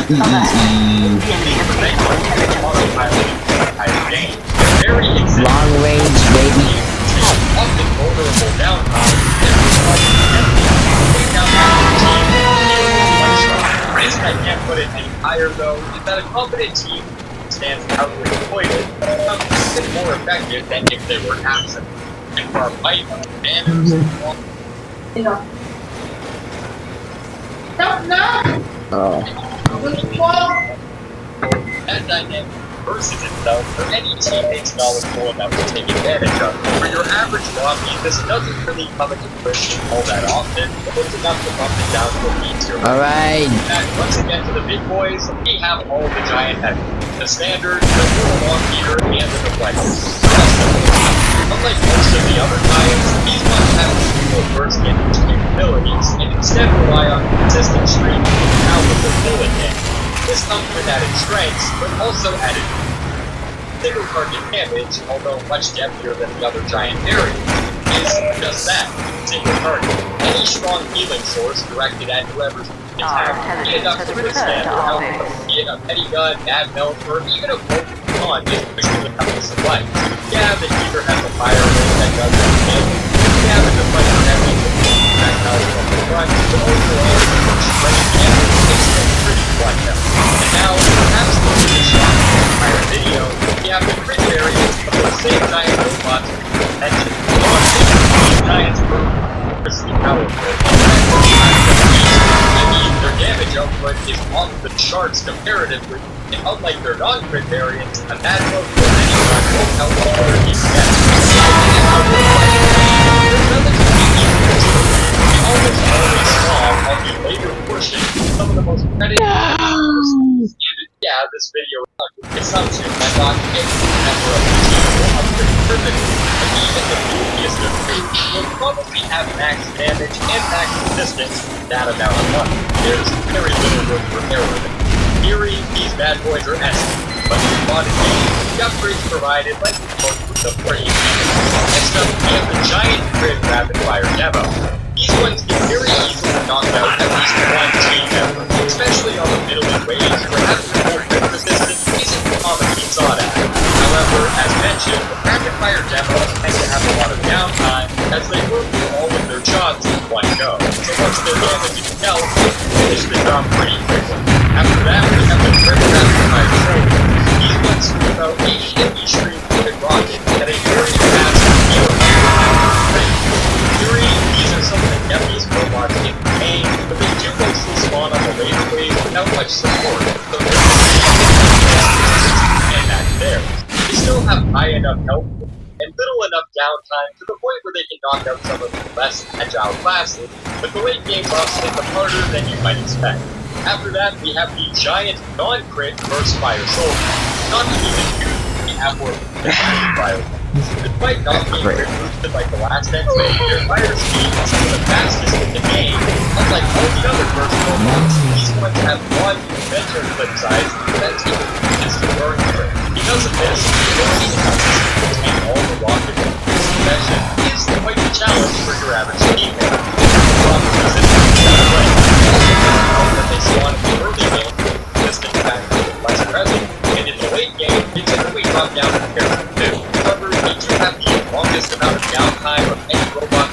Long range, baby. Often vulnerable downtime. The reason I can't put it any higher though is that a competent team stands outwardly deployed becomes even more effective than if they were absent. And for our fight, banners that dynamic versus itself for any teammates knowledgeable enough to take advantage of. For your average lobby, this doesn't really come into fruition all that often, but it's enough to bump it down to a easier. Alright. And once again to the big boys, we have all the giant heavy. The standard, the full long meter, and the deflector. Unlike most of the other giants, these ones have single burst damage capabilities, and instead rely on consistent stream out with the bullet damage. This comes with added strengths, but also added single target damage, although much deadlier than the other giant areas, is just that, single target. Any strong healing source directed at whoever's attack, be enough to withstand or help, be it a petty gun, bad melt, or even a broken gun is quickly becoming some life. Yeah, the heater has a fire rate that does that damage. Yeah, the deflector heavy projectiles from the front, but overall, strength damage is still pretty flat out. And now, perhaps the biggest shock in the entire video, we have the crit variants of the same giant robots we mentioned. These giants were enormously powerful. Their damage output is off the charts comparatively, and unlike their non-crit variants, a bad load for anyone won't help the other team get. They're relatively easy to deal with. They almost always spawn on the later portion of some of the most predatory and yeah, this video is not good assumption that not every member of the team will upgrade permanently, but even the goofiest of groups will probably have max damage and max resistance that amount of money. There's very little room for error. In theory, these bad boys are essence, but in modded games, the upgrades provided let you work with the pretty damage. Next up, we have the giant grid rapid fire demo. These ones can very easily knock out at least one team member, especially on the middling waves where having more grid resistance isn't commonly sought after. However, as mentioned, rapid fire demos tend to have a lot of downtime as they work through all of their shots in one go. So once their damage is dealt, they finish the job pretty quickly. After that, we have the grid rapid fire shoulder. These ones shoot about 80 of each stream with rocket at a very fast speed of these are some of the heaviest robots in the game, but they do mostly spawn on the later waves without much support, so they're and that's theirs. They still have high enough health and little enough downtime to the point where they can knock out some of the less agile classes, but the late game buffs hit them harder than you might expect. After that, we have the giant non-crit burst fire soldier. Not to even use the Apple fire. Despite not being boosted like the last X-Men, their fire speed is some of the fastest in the game. Unlike all the other burst robots, these ones have one measure clip size that's even against the burn crit. Because of this, the ability to contain all the rocket possession is quite the challenge for your average teammate. Rocket resistance is that way. Also, that they spawn in the early game, resistance factor is less present, and in the late game, they typically drop down compared to 2. However, they do have the longest amount of downtime of any robot